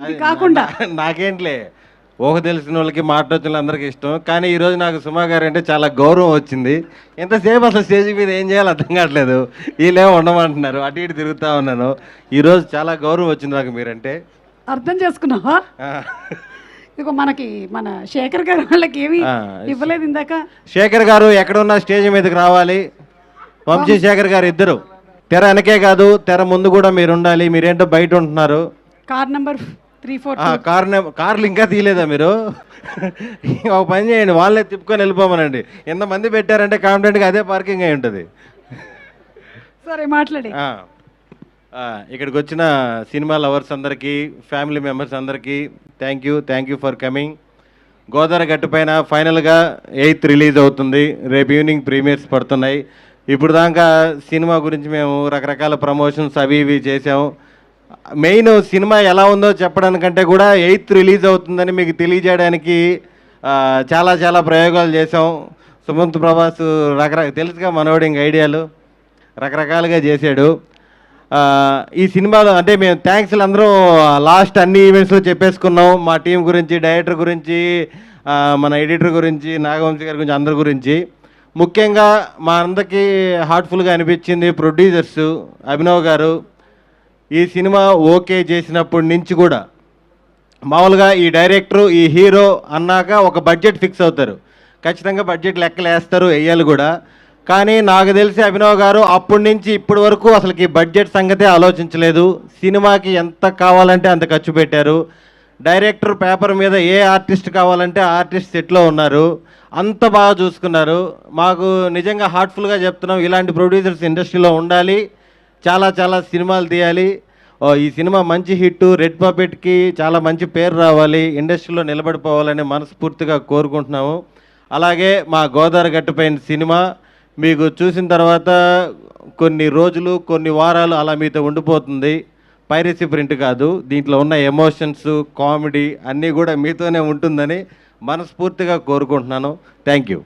ఇది కాకుండా నాకేంట్లే ఊహ తెలిసిన వాళ్ళకి మాట్లాడుతున్న అందరికీ ఇష్టం, కానీ ఈరోజు నాకు సుమా గారు అంటే చాలా గౌరవం వచ్చింది. ఎంతసేపు అసలు స్టేజ్ మీద ఏం చేయాలో అర్థం కావట్లేదు, వీళ్ళేమో ఉండమంటున్నారు, అటు ఇటు తిరుగుతూ ఉన్నాను. ఈరోజు చాలా గౌరవం వచ్చింది నాకు మీరంటే. అర్థం చేసుకున్నావా? ఇదిగో మనకి మన శేఖర్ గారు వాళ్ళకి ఏమి ఇవ్వలేదు ఇందాక. శేఖర్ గారు ఎక్కడున్నా స్టేజ్ మీదకి రావాలి. వంశీ శేఖర్ గారు ఇద్దరు తెర వెనకే కాదు తెర ముందు కూడా మీరు ఉండాలి. మీరేంటో బయట ఉంటున్నారు. Car number 342. కార్లు ఇంకా తీయలేదా మీరు? ఒక పని చేయండి, వాళ్ళే తిప్పుకొని వెళ్ళిపోమనండి. ఎంతమంది పెట్టారంటే కాన్ఫిడెంట్గా అదే పార్కింగ్ అయి ఉంటుంది. సరే మాట్లాడి. ఇక్కడికి వచ్చిన సినిమా లవర్స్ అందరికీ, ఫ్యామిలీ మెంబర్స్ అందరికీ thank you for coming. Godavari గట్టు పైన ఫైనల్గా 8th రిలీజ్ అవుతుంది. రేపు ఈవినింగ్ ప్రీమియర్స్ పడుతున్నాయి. ఇప్పుడు దాకా సినిమా గురించి మేము రకరకాల ప్రమోషన్స్ అవి ఇవి చేసాము. మెయిన్ సినిమా ఎలా ఉందో చెప్పడానికంటే కూడా 8th రిలీజ్ అవుతుందని మీకు తెలియజేయడానికి చాలా చాలా ప్రయోగాలు చేసాం. సుమంత్ ప్రభాస్ తెలుసుగా మనోడి ఇంక ఐడియాలు రకరకాలుగా చేశాడు. ఈ సినిమాలో అంటే మేము థ్యాంక్స్లు అందరూ లాస్ట్ అన్ని ఈవెంట్స్లో చెప్పేసుకున్నాం. మా టీం గురించి, డైరెక్టర్ గురించి, మన ఎడిటర్ గురించి, నాగవంశీ గారి గురించి, అందరి గురించి. ముఖ్యంగా మా అందరికీ హార్ట్ఫుల్గా అనిపించింది ప్రొడ్యూసర్స్ అభినవ్ గారు. ఈ సినిమా ఓకే చేసినప్పటి నుంచి కూడా మామూలుగా ఈ డైరెక్టరు, ఈ హీరో అన్నాక ఒక బడ్జెట్ ఫిక్స్ అవుతారు, ఖచ్చితంగా బడ్జెట్ లెక్కలు వేస్తారు, వేయాలి కూడా. కానీ నాకు తెలిసి అభినవ్ గారు అప్పటి నుంచి ఇప్పటి వరకు అసలుకి బడ్జెట్ సంగతే ఆలోచించలేదు. సినిమాకి ఎంత కావాలంటే అంత ఖర్చు పెట్టారు. డైరెక్టర్ పేపర్ మీద ఏ ఆర్టిస్ట్ కావాలంటే ఆర్టిస్ట్ సెట్లో ఉన్నారు, అంత బాగా చూసుకున్నారు. మాకు నిజంగా హార్ట్ఫుల్గా చెప్తున్నాం, ఇలాంటి ప్రొడ్యూసర్స్ ఇండస్ట్రీలో ఉండాలి, చాలా చాలా సినిమాలు తీయాలి. ఈ సినిమా మంచి హిట్, రెడ్ పపెట్కి చాలా మంచి పేరు రావాలి, ఇండస్ట్రీలో నిలబడిపోవాలని మనస్ఫూర్తిగా కోరుకుంటున్నాము. అలాగే మా గోదావరి గట్టుపైన సినిమా మీకు చూసిన తర్వాత కొన్ని రోజులు, కొన్ని వారాలు అలా మీతో ఉండిపోతుంది. పైరసీ ప్రింట్ కాదు, దీంట్లో ఉన్న ఎమోషన్స్, కామెడీ అన్నీ కూడా మీతోనే ఉంటుందని మనస్ఫూర్తిగా కోరుకుంటున్నాను. Thank you.